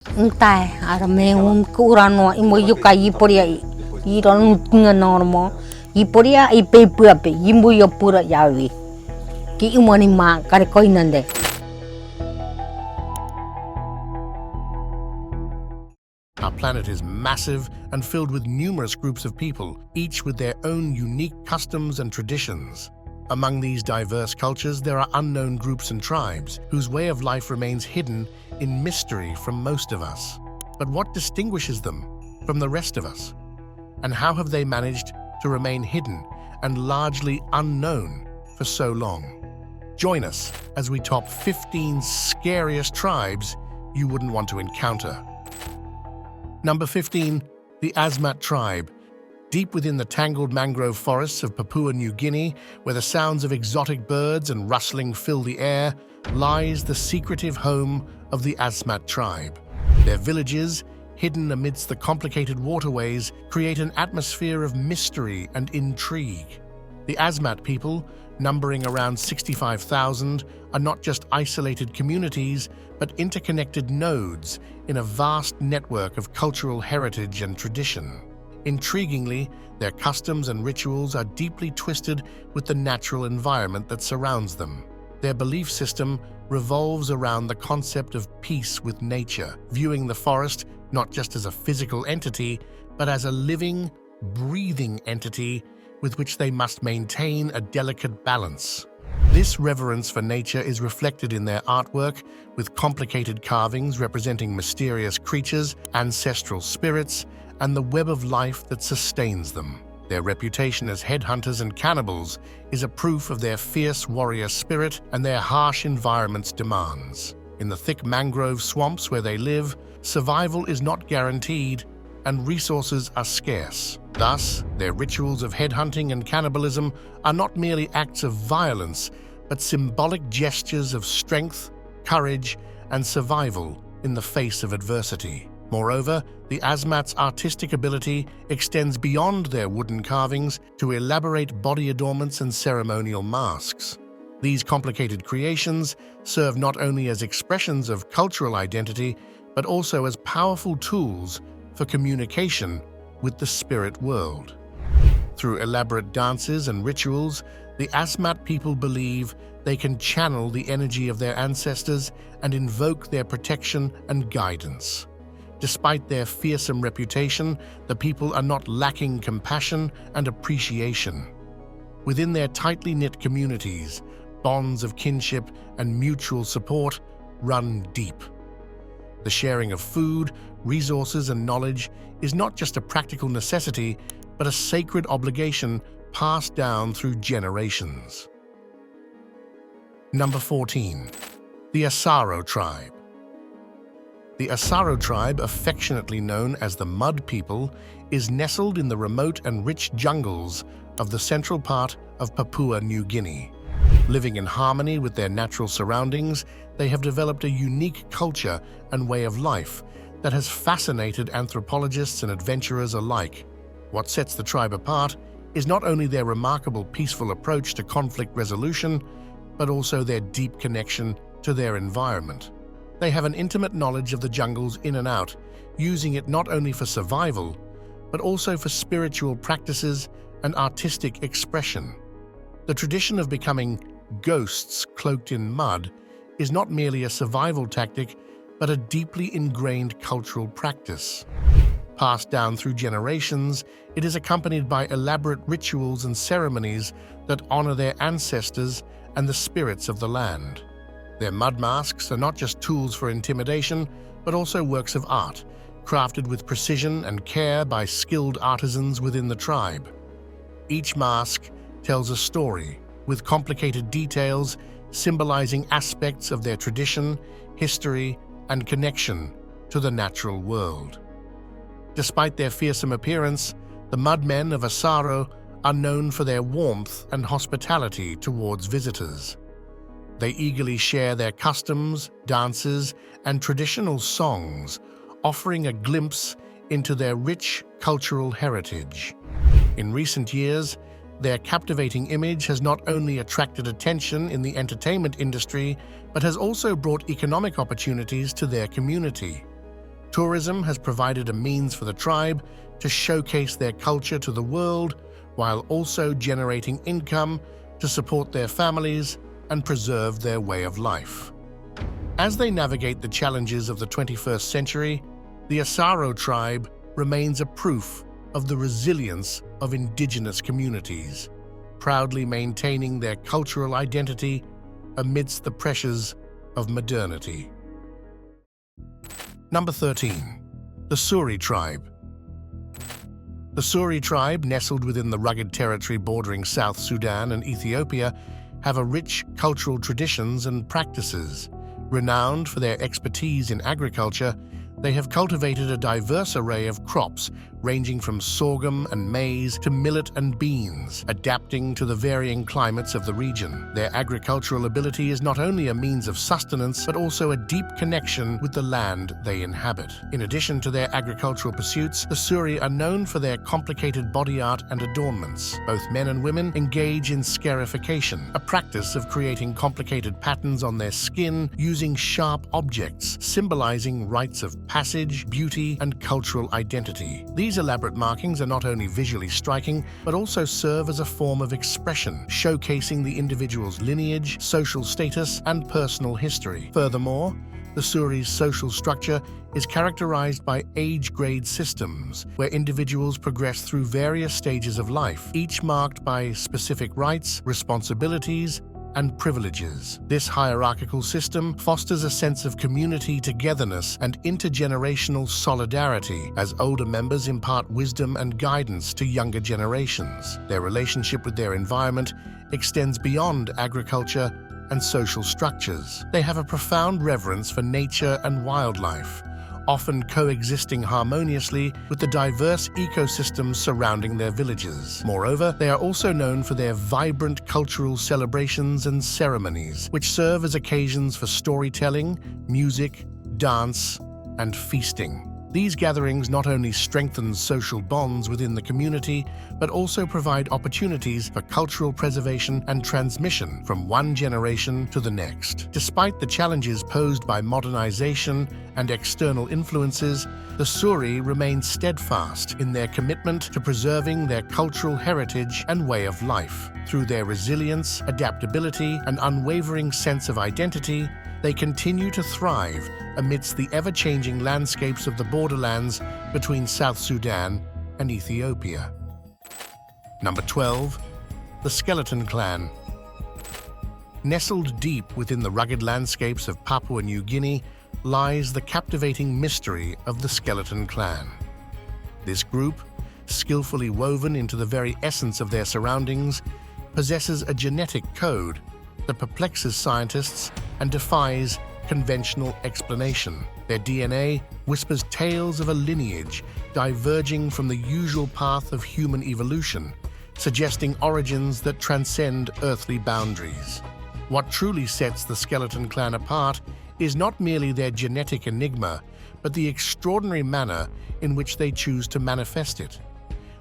Entah, ada mengun kurano imo yuka iporia iron normo iporia ipe puape imbu yopura yawi ki imoni ma kare koinande. Our planet is massive and filled with numerous groups of people, each with their own unique customs and traditions. Among these diverse cultures, there are unknown groups and tribes whose way of life remains hidden in mystery from most of us. But what distinguishes them from the rest of us? And how have they managed to remain hidden and largely unknown for so long? Join us as we top 15 scariest tribes you wouldn't want to encounter. Number 15, the Asmat Tribe. Deep within the tangled mangrove forests of Papua New Guinea, where the sounds of exotic birds and rustling fill the air, lies the secretive home of the Asmat Tribe. Their villages, hidden amidst the complicated waterways, create an atmosphere of mystery and intrigue. The Asmat people, numbering around 65,000, are not just isolated communities, but interconnected nodes in a vast network of cultural heritage and tradition. Intriguingly, their customs and rituals are deeply twisted with the natural environment that surrounds them. Their belief system revolves around the concept of peace with nature, viewing the forest not just as a physical entity, but as a living, breathing entity with which they must maintain a delicate balance. This reverence for nature is reflected in their artwork, with complicated carvings representing mysterious creatures, ancestral spirits, and the web of life that sustains them. Their reputation as headhunters and cannibals is a proof of their fierce warrior spirit and their harsh environment's demands. In the thick mangrove swamps where they live, survival is not guaranteed and resources are scarce. Thus, their rituals of headhunting and cannibalism are not merely acts of violence, but symbolic gestures of strength, courage, and survival in the face of adversity. Moreover, the Asmat's artistic ability extends beyond their wooden carvings to elaborate body adornments and ceremonial masks. These complicated creations serve not only as expressions of cultural identity, but also as powerful tools for communication with the spirit world. Through elaborate dances and rituals, the Asmat people believe they can channel the energy of their ancestors and invoke their protection and guidance. Despite their fearsome reputation, the people are not lacking compassion and appreciation. Within their tightly knit communities, bonds of kinship and mutual support run deep. The sharing of food, resources, and knowledge is not just a practical necessity, but a sacred obligation passed down through generations. Number 14, the Assaro Tribe. The Assaro Tribe, affectionately known as the Mud People, is nestled in the remote and rich jungles of the central part of Papua New Guinea. Living in harmony with their natural surroundings, they have developed a unique culture and way of life that has fascinated anthropologists and adventurers alike. What sets the tribe apart is not only their remarkable peaceful approach to conflict resolution, but also their deep connection to their environment. They have an intimate knowledge of the jungle's in and out, using it not only for survival, but also for spiritual practices and artistic expression. The tradition of becoming ghosts cloaked in mud is not merely a survival tactic, but a deeply ingrained cultural practice. Passed down through generations, it is accompanied by elaborate rituals and ceremonies that honor their ancestors and the spirits of the land. Their mud masks are not just tools for intimidation, but also works of art, crafted with precision and care by skilled artisans within the tribe. Each mask tells a story, with complicated details symbolizing aspects of their tradition, history, and connection to the natural world. Despite their fearsome appearance, the mudmen of Assaro are known for their warmth and hospitality towards visitors. They eagerly share their customs, dances, and traditional songs, offering a glimpse into their rich cultural heritage. In recent years, their captivating image has not only attracted attention in the entertainment industry, but has also brought economic opportunities to their community. Tourism has provided a means for the tribe to showcase their culture to the world while also generating income to support their families and preserve their way of life. As they navigate the challenges of the 21st century, the Assaro Tribe remains a proof of the resilience of indigenous communities, proudly maintaining their cultural identity amidst the pressures of modernity. Number 13. The Suri Tribe. The Suri Tribe, nestled within the rugged territory bordering South Sudan and Ethiopia, have a rich cultural traditions and practices. Renowned for their expertise in agriculture, they have cultivated a diverse array of crops ranging from sorghum and maize to millet and beans, adapting to the varying climates of the region. Their agricultural ability is not only a means of sustenance, but also a deep connection with the land they inhabit. In addition to their agricultural pursuits, the Suri are known for their complicated body art and adornments. Both men and women engage in scarification, a practice of creating complicated patterns on their skin using sharp objects, symbolizing rites of passage, beauty, and cultural identity. These elaborate markings are not only visually striking, but also serve as a form of expression, showcasing the individual's lineage, social status, and personal history. Furthermore, the Suri's social structure is characterized by age-grade systems, where individuals progress through various stages of life, each marked by specific rights, responsibilities, and privileges. This hierarchical system fosters a sense of community togetherness and intergenerational solidarity as older members impart wisdom and guidance to younger generations. Their relationship with their environment extends beyond agriculture and social structures. They have a profound reverence for nature and wildlife, often coexisting harmoniously with the diverse ecosystems surrounding their villages. Moreover, they are also known for their vibrant cultural celebrations and ceremonies, which serve as occasions for storytelling, music, dance, and feasting. These gatherings not only strengthen social bonds within the community, but also provide opportunities for cultural preservation and transmission from one generation to the next. Despite the challenges posed by modernization and external influences, the Suri remain steadfast in their commitment to preserving their cultural heritage and way of life. Through their resilience, adaptability, and unwavering sense of identity, they continue to thrive amidst the ever-changing landscapes of the borderlands between South Sudan and Ethiopia. Number 12. The Skeleton Clan. Nestled deep within the rugged landscapes of Papua New Guinea lies the captivating mystery of the Skeleton Clan. This group, skillfully woven into the very essence of their surroundings, possesses a genetic code that perplexes scientists and defies conventional explanation. Their DNA whispers tales of a lineage diverging from the usual path of human evolution, suggesting origins that transcend earthly boundaries. What truly sets the Skeleton Clan apart is not merely their genetic enigma, but the extraordinary manner in which they choose to manifest it.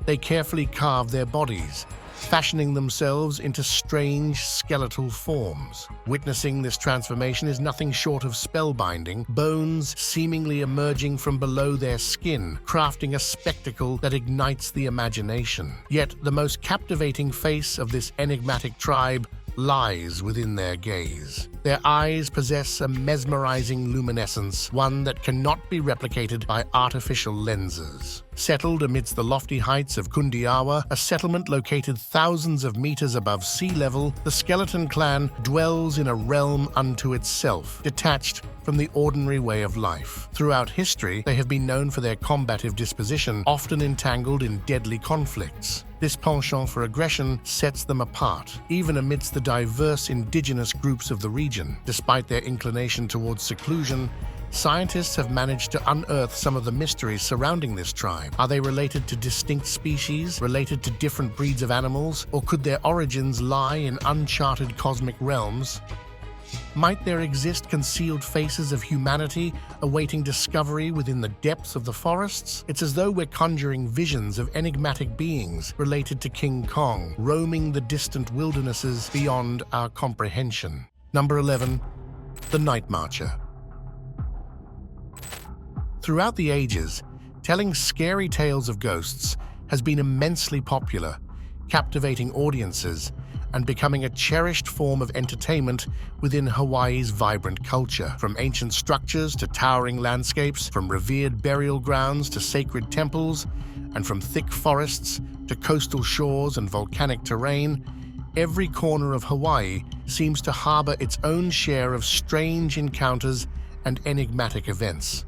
They carefully carve their bodies, fashioning themselves into strange skeletal forms. Witnessing this transformation is nothing short of spellbinding, bones seemingly emerging from below their skin, crafting a spectacle that ignites the imagination. Yet the most captivating face of this enigmatic tribe lies within their gaze. Their eyes possess a mesmerizing luminescence, one that cannot be replicated by artificial lenses. Settled amidst the lofty heights of Kundiawa, a settlement located thousands of meters above sea level, the Skeleton Clan dwells in a realm unto itself, detached from the ordinary way of life. Throughout history, they have been known for their combative disposition, often entangled in deadly conflicts. This penchant for aggression sets them apart, even amidst the diverse indigenous groups of the region. Despite their inclination towards seclusion, scientists have managed to unearth some of the mysteries surrounding this tribe. Are they related to distinct species, related to different breeds of animals, or could their origins lie in uncharted cosmic realms? Might there exist concealed faces of humanity awaiting discovery within the depths of the forests? It's as though we're conjuring visions of enigmatic beings related to King Kong, roaming the distant wildernesses beyond our comprehension. Number 11. The Night Marcher. Throughout the ages, telling scary tales of ghosts has been immensely popular, captivating audiences and becoming a cherished form of entertainment within Hawaii's vibrant culture. From ancient structures to towering landscapes, from revered burial grounds to sacred temples, and from thick forests to coastal shores and volcanic terrain, every corner of Hawaii seems to harbor its own share of strange encounters and enigmatic events.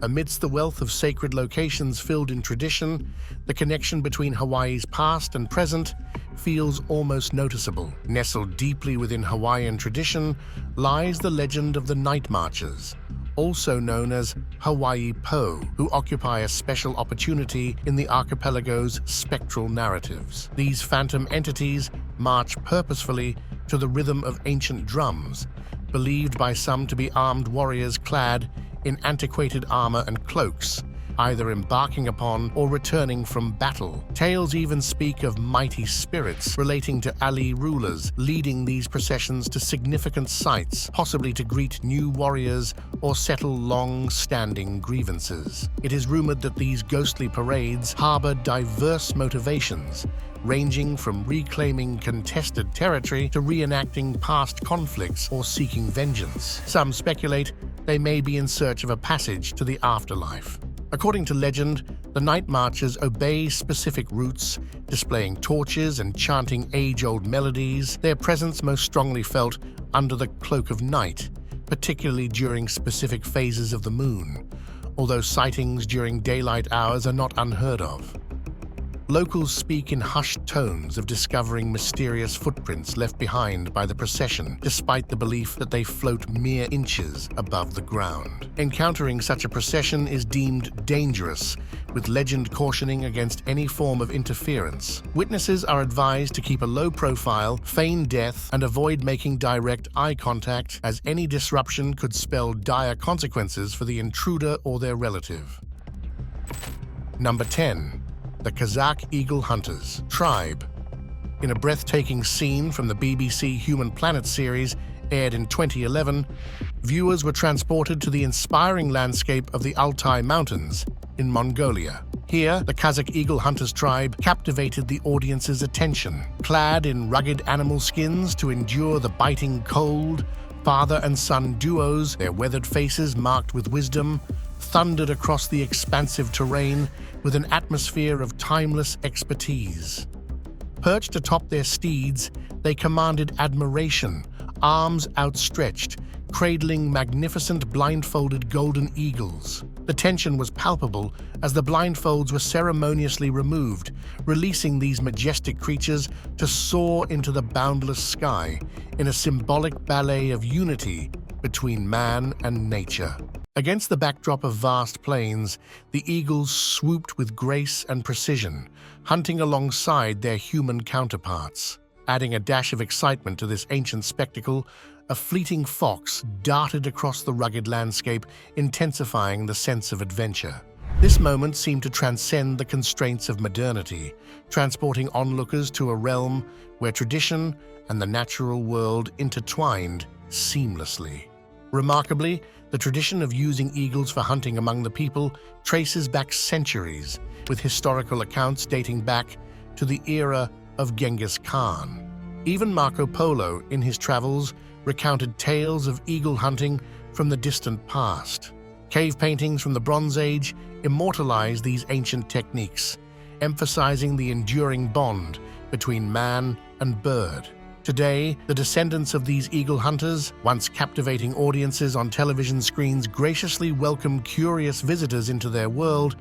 Amidst the wealth of sacred locations filled in tradition, the connection between Hawaii's past and present feels almost noticeable. Nestled deeply within Hawaiian tradition lies the legend of the Night Marchers, also known as Hawaii Po, who occupy a special opportunity in the archipelago's spectral narratives. These phantom entities march purposefully to the rhythm of ancient drums, believed by some to be armed warriors clad in antiquated armor and cloaks, either embarking upon or returning from battle. Tales even speak of mighty spirits relating to Ali rulers leading these processions to significant sites, possibly to greet new warriors or settle long-standing grievances. It is rumored that these ghostly parades harbor diverse motivations, ranging from reclaiming contested territory to reenacting past conflicts or seeking vengeance. Some speculate they may be in search of a passage to the afterlife. According to legend, the night marchers obey specific routes, displaying torches and chanting age-old melodies, their presence most strongly felt under the cloak of night, particularly during specific phases of the moon, although sightings during daylight hours are not unheard of. Locals speak in hushed tones of discovering mysterious footprints left behind by the procession, despite the belief that they float mere inches above the ground. Encountering such a procession is deemed dangerous, with legend cautioning against any form of interference. Witnesses are advised to keep a low profile, feign death, and avoid making direct eye contact, as any disruption could spell dire consequences for the intruder or their relative. Number 10. The Kazak Eagle Hunters Tribe. In a breathtaking scene from the BBC Human Planet series, aired in 2011, viewers were transported to the inspiring landscape of the Altai Mountains in Mongolia. Here, the Kazak Eagle Hunters Tribe captivated the audience's attention. Clad in rugged animal skins to endure the biting cold, father and son duos, their weathered faces marked with wisdom, thundered across the expansive terrain with an atmosphere of timeless expertise. Perched atop their steeds, they commanded admiration, arms outstretched, cradling magnificent blindfolded golden eagles. The tension was palpable as the blindfolds were ceremoniously removed, releasing these majestic creatures to soar into the boundless sky in a symbolic ballet of unity between man and nature. Against the backdrop of vast plains, the eagles swooped with grace and precision, hunting alongside their human counterparts. Adding a dash of excitement to this ancient spectacle, a fleeting fox darted across the rugged landscape, intensifying the sense of adventure. This moment seemed to transcend the constraints of modernity, transporting onlookers to a realm where tradition and the natural world intertwined seamlessly. Remarkably, the tradition of using eagles for hunting among the people traces back centuries, with historical accounts dating back to the era of Genghis Khan. Even Marco Polo, in his travels, recounted tales of eagle hunting from the distant past. Cave paintings from the Bronze Age immortalize these ancient techniques, emphasizing the enduring bond between man and bird. Today, the descendants of these eagle hunters, once captivating audiences on television screens, graciously welcome curious visitors into their world,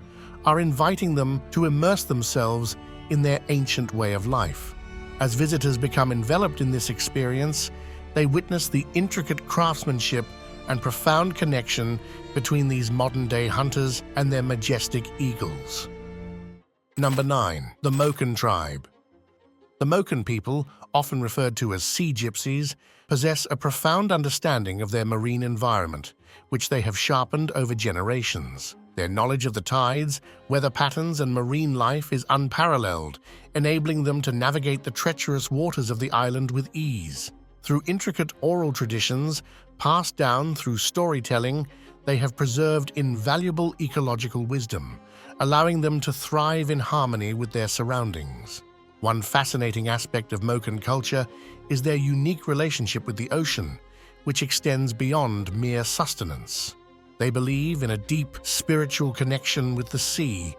are inviting them to immerse themselves in their ancient way of life. As visitors become enveloped in this experience, they witness the intricate craftsmanship and profound connection between these modern-day hunters and their majestic eagles. Number 9. The Mochen Tribe. The Mochen people, often referred to as sea gypsies, possess a profound understanding of their marine environment, which they have sharpened over generations. Their knowledge of the tides, weather patterns, and marine life is unparalleled, enabling them to navigate the treacherous waters of the island with ease. Through intricate oral traditions passed down through storytelling, they have preserved invaluable ecological wisdom, allowing them to thrive in harmony with their surroundings. One fascinating aspect of Mochen culture is their unique relationship with the ocean, which extends beyond mere sustenance. They believe in a deep spiritual connection with the sea,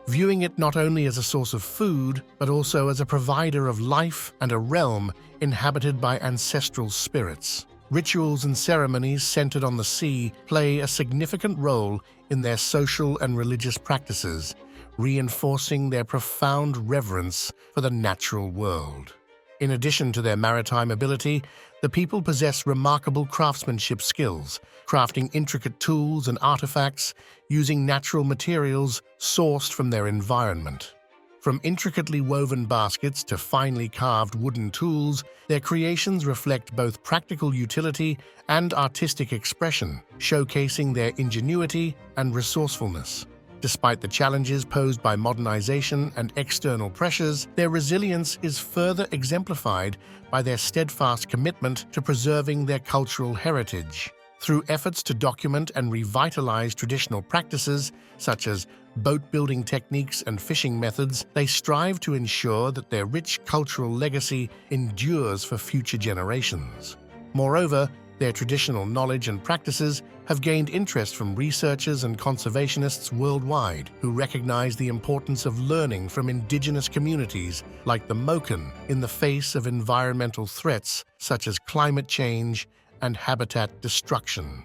viewing it not only as a source of food, but also as a provider of life and a realm inhabited by ancestral spirits. Rituals and ceremonies centered on the sea play a significant role in their social and religious practices, reinforcing their profound reverence for the natural world. In addition to their maritime ability, the people possess remarkable craftsmanship skills, crafting intricate tools and artifacts using natural materials sourced from their environment. From intricately woven baskets to finely carved wooden tools, their creations reflect both practical utility and artistic expression, showcasing their ingenuity and resourcefulness. Despite the challenges posed by modernization and external pressures, their resilience is further exemplified by their steadfast commitment to preserving their cultural heritage. Through efforts to document and revitalize traditional practices, such as boat-building techniques and fishing methods, they strive to ensure that their rich cultural legacy endures for future generations. Moreover, their traditional knowledge and practices have gained interest from researchers and conservationists worldwide who recognize the importance of learning from indigenous communities like the Mochen in the face of environmental threats such as climate change and habitat destruction.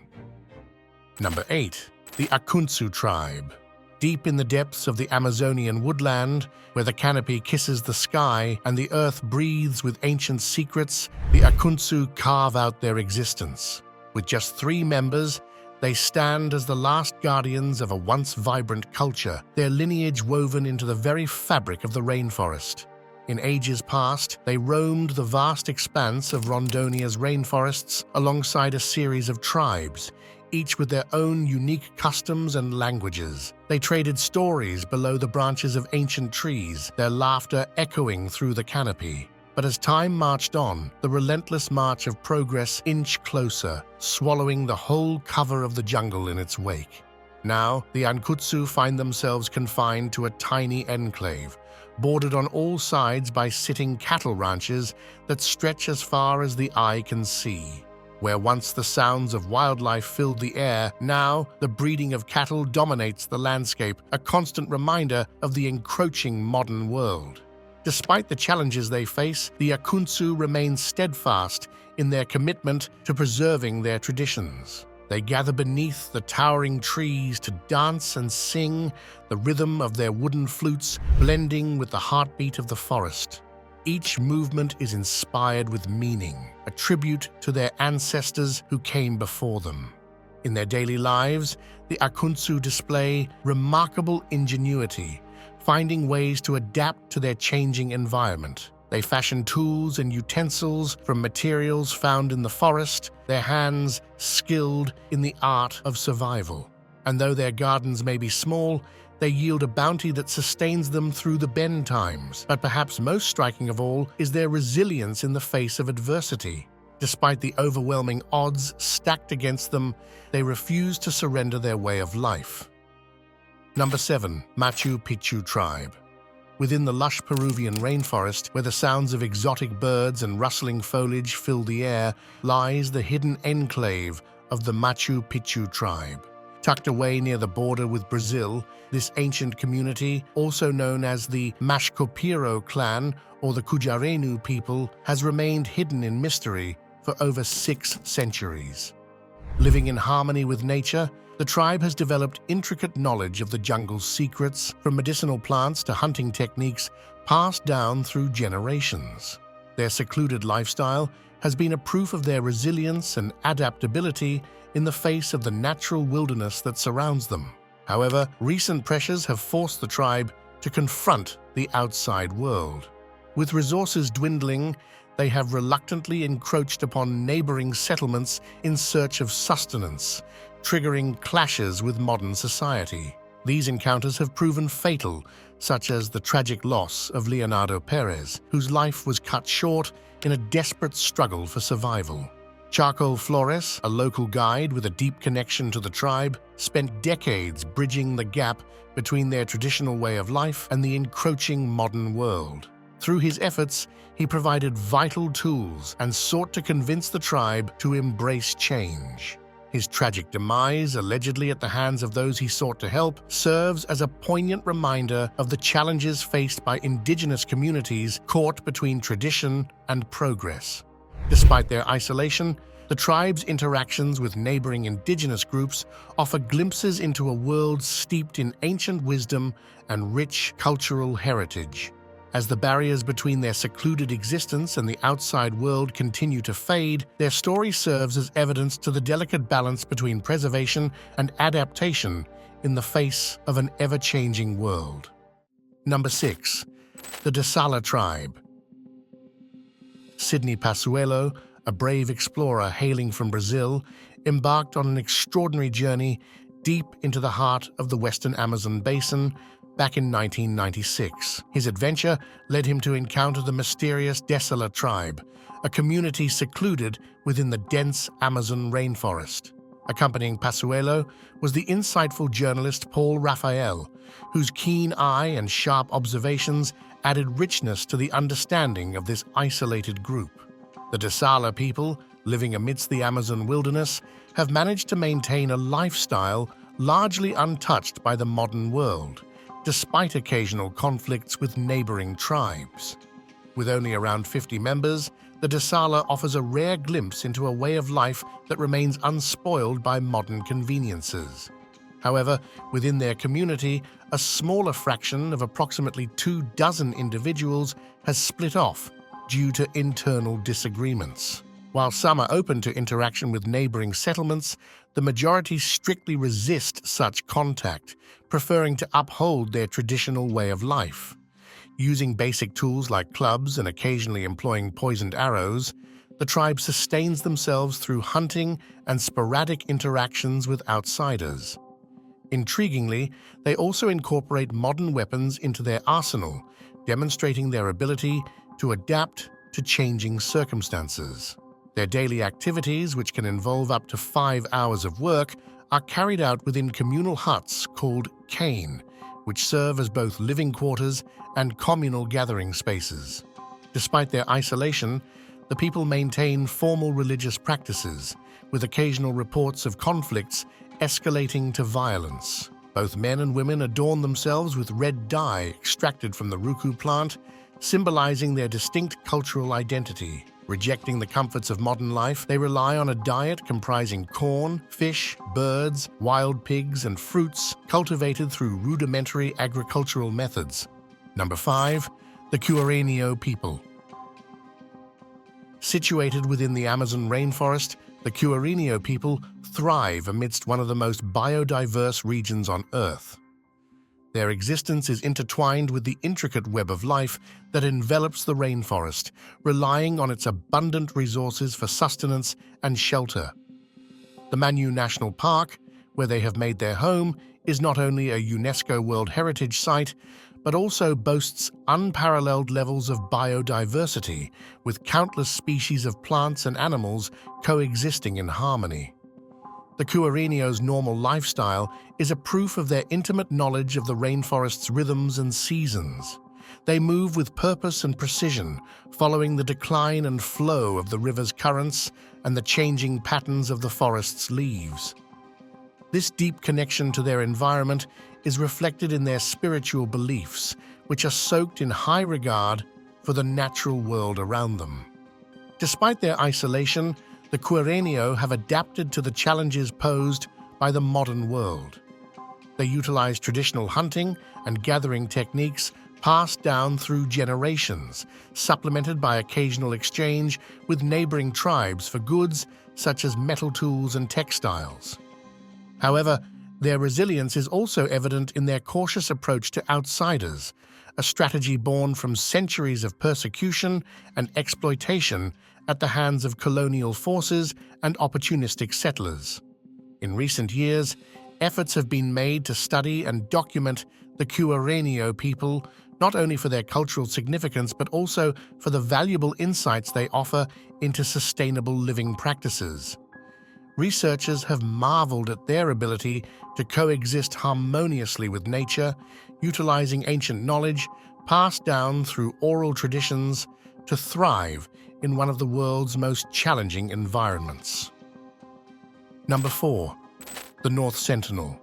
Number 8. The Aunu Tribe. Deep in the depths of the Amazonian woodland, where the canopy kisses the sky and the earth breathes with ancient secrets, the Aunu carve out their existence. With just 3 members, they stand as the last guardians of a once vibrant culture, their lineage woven into the very fabric of the rainforest. In ages past, they roamed the vast expanse of Rondonia's rainforests alongside a series of tribes, each with their own unique customs and languages. They traded stories below the branches of ancient trees, their laughter echoing through the canopy. But as time marched on, the relentless march of progress inched closer, swallowing the whole cover of the jungle in its wake. Now, the Aunu find themselves confined to a tiny enclave, bordered on all sides by sitting cattle ranches that stretch as far as the eye can see. Where once the sounds of wildlife filled the air, now the breeding of cattle dominates the landscape, a constant reminder of the encroaching modern world. Despite the challenges they face, the Aunu remain steadfast in their commitment to preserving their traditions. They gather beneath the towering trees to dance and sing, the rhythm of their wooden flutes blending with the heartbeat of the forest. Each movement is inspired with meaning, a tribute to their ancestors who came before them. In their daily lives, the Aunu display remarkable ingenuity, finding ways to adapt to their changing environment. They fashion tools and utensils from materials found in the forest, their hands skilled in the art of survival. And though their gardens may be small, they yield a bounty that sustains them through the bend times. But perhaps most striking of all is their resilience in the face of adversity. Despite the overwhelming odds stacked against them, they refuse to surrender their way of life. Number 7. Machu Picchu Tribe. Within the lush Peruvian rainforest, where the sounds of exotic birds and rustling foliage fill the air, lies the hidden enclave of the Machu Picchu Tribe. Tucked away near the border with Brazil, this ancient community, also known as the Mashcopiro clan or the Cujarenu people, has remained hidden in mystery for over 6 centuries. Living in harmony with nature, the tribe has developed intricate knowledge of the jungle's secrets, from medicinal plants to hunting techniques passed down through generations. Their secluded lifestyle has been a proof of their resilience and adaptability in the face of the natural wilderness that surrounds them. However, recent pressures have forced the tribe to confront the outside world. With resources dwindling, they have reluctantly encroached upon neighboring settlements in search of sustenance, triggering clashes with modern society. These encounters have proven fatal, such as the tragic loss of Leonardo Perez, whose life was cut short in a desperate struggle for survival. Charcoal Flores, a local guide with a deep connection to the tribe, spent decades bridging the gap between their traditional way of life and the encroaching modern world. Through his efforts, he provided vital tools and sought to convince the tribe to embrace change. His tragic demise, allegedly at the hands of those he sought to help, serves as a poignant reminder of the challenges faced by indigenous communities caught between tradition and progress. Despite their isolation, the tribe's interactions with neighboring indigenous groups offer glimpses into a world steeped in ancient wisdom and rich cultural heritage. As the barriers between their secluded existence and the outside world continue to fade, their story serves as evidence to the delicate balance between preservation and adaptation in the face of an ever-changing world. Number 6. The Dalala Tribe. Sidney Passuelo, a brave explorer hailing from Brazil, embarked on an extraordinary journey deep into the heart of the Western Amazon basin back in 1996. His adventure led him to encounter the mysterious Dalala Tribe, a community secluded within the dense Amazon rainforest. Accompanying Passuelo was the insightful journalist Paul Raphael, whose keen eye and sharp observations added richness to the understanding of this isolated group. The Dalala people, living amidst the Amazon wilderness, have managed to maintain a lifestyle largely untouched by the modern world, despite occasional conflicts with neighboring tribes. With only around 50 members, the Dalala offers a rare glimpse into a way of life that remains unspoiled by modern conveniences. However, within their community, a smaller fraction of approximately 24 individuals has split off due to internal disagreements. While some are open to interaction with neighboring settlements, the majority strictly resist such contact, preferring to uphold their traditional way of life. Using basic tools like clubs and occasionally employing poisoned arrows, the tribe sustains themselves through hunting and sporadic interactions with outsiders. Intriguingly, they also incorporate modern weapons into their arsenal, demonstrating their ability to adapt to changing circumstances. Their daily activities, which can involve up to 5 hours of work, are carried out within communal huts called cane, which serve as both living quarters and communal gathering spaces. Despite their isolation, the people maintain formal religious practices, with occasional reports of conflicts escalating to violence. Both men and women adorn themselves with red dye extracted from the ruku plant, symbolizing their distinct cultural identity. Rejecting the comforts of modern life, they rely on a diet comprising corn, fish, birds, wild pigs, and fruits cultivated through rudimentary agricultural methods. Number 5. The Queno people. Situated within the Amazon rainforest, the Queno people thrive amidst one of the most biodiverse regions on Earth. Their existence is intertwined with the intricate web of life that envelops the rainforest, relying on its abundant resources for sustenance and shelter. The Machu National Park, where they have made their home, is not only a UNESCO World Heritage Site, but also boasts unparalleled levels of biodiversity, with countless species of plants and animals coexisting in harmony. The Queno's normal lifestyle is a proof of their intimate knowledge of the rainforest's rhythms and seasons. They move with purpose and precision, following the decline and flow of the river's currents and the changing patterns of the forest's leaves. This deep connection to their environment is reflected in their spiritual beliefs, which are soaked in high regard for the natural world around them. Despite their isolation, the Queno have adapted to the challenges posed by the modern world. They utilize traditional hunting and gathering techniques passed down through generations, supplemented by occasional exchange with neighboring tribes for goods such as metal tools and textiles. However, their resilience is also evident in their cautious approach to outsiders, a strategy born from centuries of persecution and exploitation at the hands of colonial forces and opportunistic settlers. In recent years, efforts have been made to study and document the Queno people, not only for their cultural significance but also for the valuable insights they offer into sustainable living practices. Researchers have marveled at their ability to coexist harmoniously with nature, utilizing ancient knowledge passed down through oral traditions to thrive in one of the world's most challenging environments. Number 4. The North Sentinel.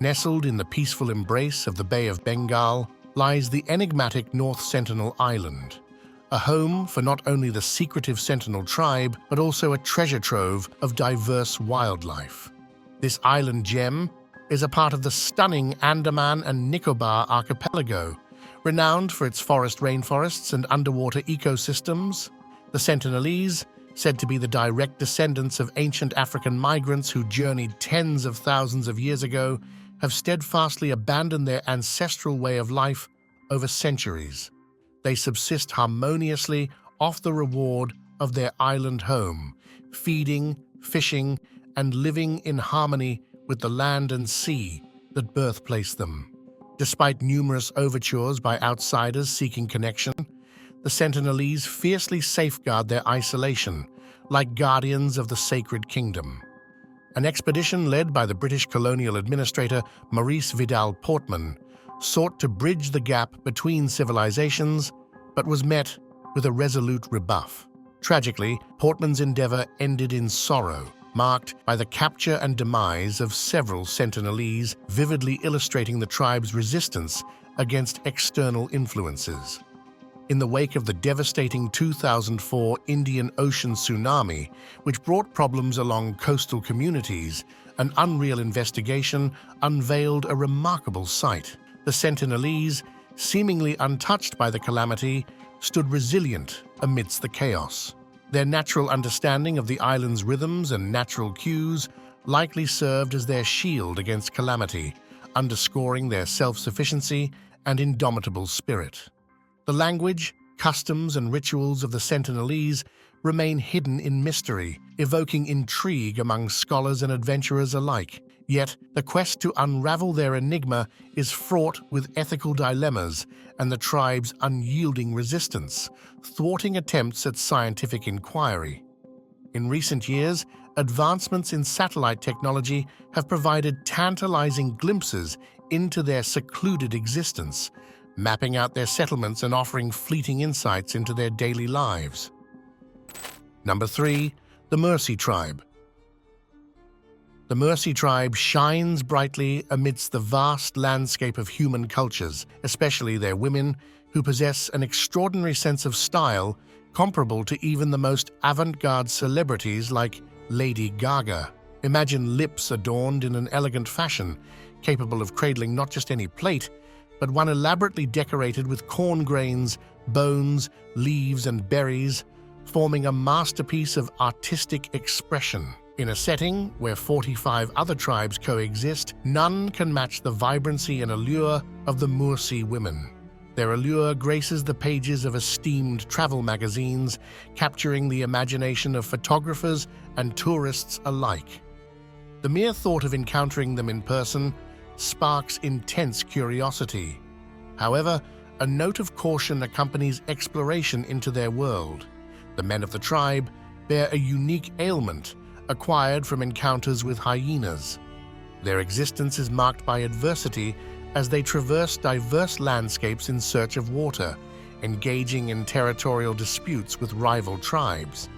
Nestled in the peaceful embrace of the Bay of Bengal lies the enigmatic North Sentinel Island, a home for not only the secretive Sentinel tribe, but also a treasure trove of diverse wildlife. This island gem is a part of the stunning Andaman and Nicobar archipelago, renowned for its forest rainforests and underwater ecosystems. The Sentinelese, said to be the direct descendants of ancient African migrants who journeyed tens of thousands of years ago, have steadfastly abandoned their ancestral way of life over centuries. They subsist harmoniously off the reward of their island home, feeding, fishing, and living in harmony with the land and sea that birthplaced them. Despite numerous overtures by outsiders seeking connection, the Sentinelese fiercely safeguard their isolation, like guardians of the sacred kingdom. An expedition led by the British colonial administrator Maurice Vidal Portman sought to bridge the gap between civilizations, but was met with a resolute rebuff. Tragically, Portman's endeavor ended in sorrow, marked by the capture and demise of several Sentinelese, vividly illustrating the tribe's resistance against external influences. In the wake of the devastating 2004 Indian Ocean tsunami, which brought problems along coastal communities, an unreal investigation unveiled a remarkable sight. The Sentinelese, seemingly untouched by the calamity, stood resilient amidst the chaos. Their natural understanding of the island's rhythms and natural cues likely served as their shield against calamity, underscoring their self-sufficiency and indomitable spirit. The language, customs, and rituals of the Sentinelese remain hidden in mystery, evoking intrigue among scholars and adventurers alike. Yet, the quest to unravel their enigma is fraught with ethical dilemmas and the tribe's unyielding resistance, thwarting attempts at scientific inquiry. In recent years, advancements in satellite technology have provided tantalizing glimpses into their secluded existence, mapping out their settlements and offering fleeting insights into their daily lives. Number 3. The Mercy Tribe. The Mercy Tribe shines brightly amidst the vast landscape of human cultures, especially their women, who possess an extraordinary sense of style comparable to even the most avant-garde celebrities like Lady Gaga. Imagine lips adorned in an elegant fashion, capable of cradling not just any plate, but one elaborately decorated with corn grains, bones, leaves, and berries, forming a masterpiece of artistic expression. In a setting where 45 other tribes coexist, none can match the vibrancy and allure of the Mursi women. Their allure graces the pages of esteemed travel magazines, capturing the imagination of photographers and tourists alike. The mere thought of encountering them in person sparks intense curiosity. However, a note of caution accompanies exploration into their world. The men of the tribe bear a unique ailment acquired from encounters with hyenas. Their existence is marked by adversity as they traverse diverse landscapes in search of water, engaging in territorial disputes with rival tribes.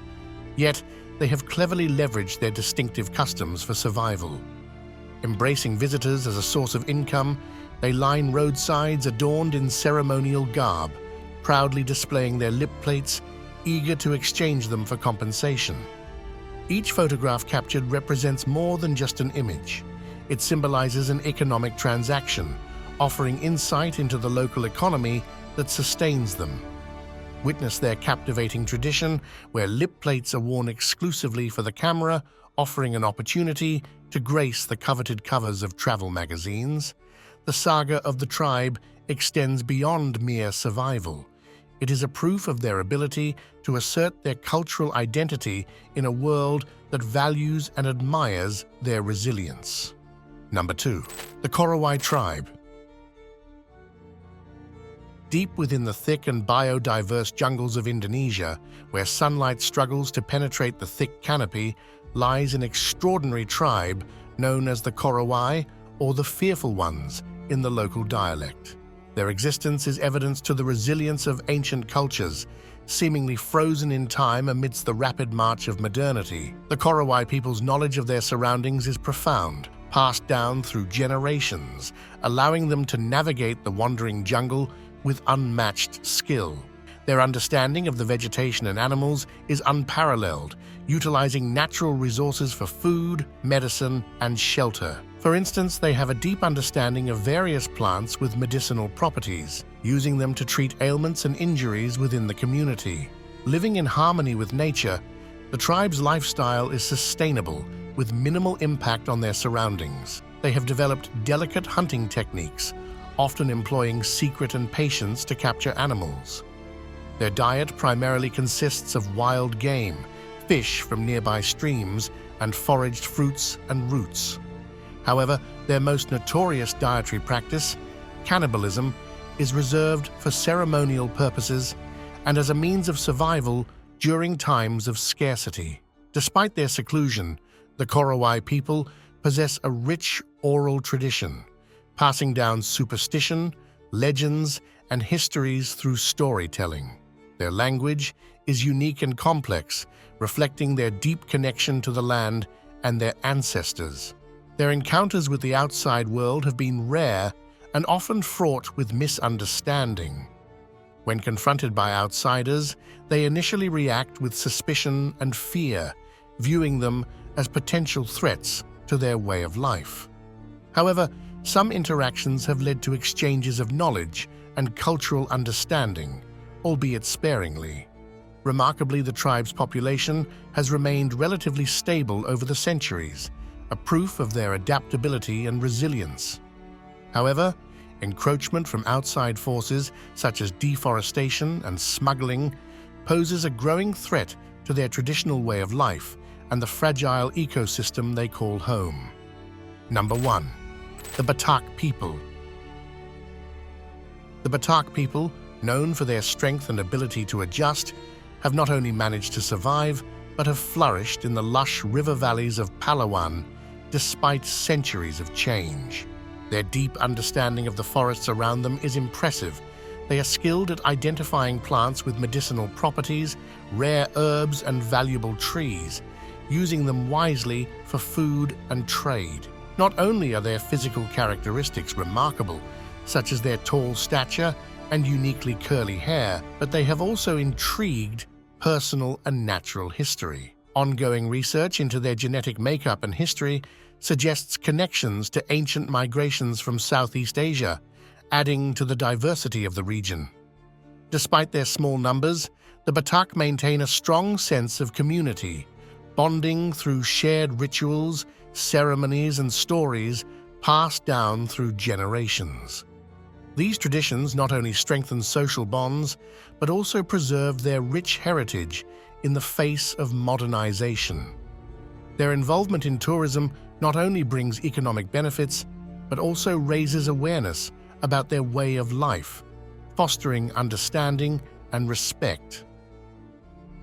Yet, they have cleverly leveraged their distinctive customs for survival. Embracing visitors as a source of income, they line roadsides adorned in ceremonial garb, proudly displaying their lip plates, eager to exchange them for compensation. Each photograph captured represents more than just an image. It symbolizes an economic transaction, offering insight into the local economy that sustains them. Witness their captivating tradition, where lip plates are worn exclusively for the camera, offering an opportunity to grace the coveted covers of travel magazines. The saga of the tribe extends beyond mere survival, It is a proof of their ability to assert their cultural identity in a world that values and admires their resilience. Number 2. The Kowai Tribe. Deep within the thick and biodiverse jungles of Indonesia, where sunlight struggles to penetrate the thick canopy, lies an extraordinary tribe known as the Kowai, or the Fearful Ones in the local dialect. Their existence is evidence to the resilience of ancient cultures, seemingly frozen in time amidst the rapid march of modernity. The Kowai people's knowledge of their surroundings is profound, passed down through generations, allowing them to navigate the wandering jungle with unmatched skill. Their understanding of the vegetation and animals is unparalleled, utilizing natural resources for food, medicine, and shelter. For instance, they have a deep understanding of various plants with medicinal properties, using them to treat ailments and injuries within the community. Living in harmony with nature, the tribe's lifestyle is sustainable, with minimal impact on their surroundings. They have developed delicate hunting techniques, often employing secret and patience to capture animals. Their diet primarily consists of wild game, fish from nearby streams, and foraged fruits and roots. However, their most notorious dietary practice, cannibalism, is reserved for ceremonial purposes and as a means of survival during times of scarcity. Despite their seclusion, the Kowai people possess a rich oral tradition, passing down superstition, legends, and histories through storytelling. Their language is unique and complex, reflecting their deep connection to the land and their ancestors. Their encounters with the outside world have been rare and often fraught with misunderstanding. When confronted by outsiders, they initially react with suspicion and fear, viewing them as potential threats to their way of life. However, some interactions have led to exchanges of knowledge and cultural understanding, albeit sparingly. Remarkably, the tribe's population has remained relatively stable over the centuries, a proof of their adaptability and resilience. However, encroachment from outside forces such as deforestation and smuggling poses a growing threat to their traditional way of life and the fragile ecosystem they call home. Number 1. The Batak people. The Batak people, known for their strength and ability to adjust, have not only managed to survive, but have flourished in the lush river valleys of Palawan despite centuries of change. Their deep understanding of the forests around them is impressive. They are skilled at identifying plants with medicinal properties, rare herbs, and valuable trees, using them wisely for food and trade. Not only are their physical characteristics remarkable, such as their tall stature and uniquely curly hair, but they have also intrigued personal and natural history. Ongoing research into their genetic makeup and history suggests connections to ancient migrations from Southeast Asia, adding to the diversity of the region. Despite their small numbers, the Batak maintain a strong sense of community, bonding through shared rituals, ceremonies, and stories passed down through generations. These traditions not only strengthen social bonds, but also preserve their rich heritage in the face of modernization. Their involvement in tourism not only brings economic benefits, but also raises awareness about their way of life, fostering understanding and respect.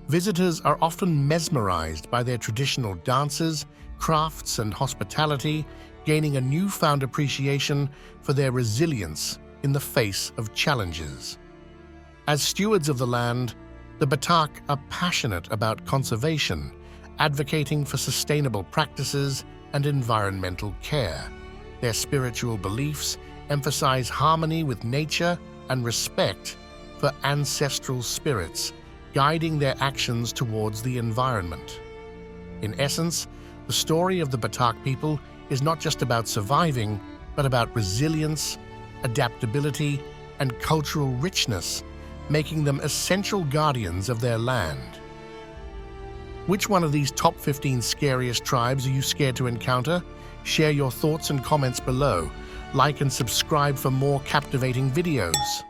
Visitors are often mesmerized by their traditional dances, crafts, and hospitality, gaining a newfound appreciation for their resilience in the face of challenges. As stewards of the land, the Batak are passionate about conservation, advocating for sustainable practices and environmental care. Their spiritual beliefs emphasize harmony with nature and respect for ancestral spirits, guiding their actions towards the environment. In essence, the story of the Batak people is not just about surviving, but about resilience, adaptability, and cultural richness, making them essential guardians of their land. Which one of these top 15 scariest tribes are you scared to encounter? Share your thoughts and comments below. Like and subscribe for more captivating videos.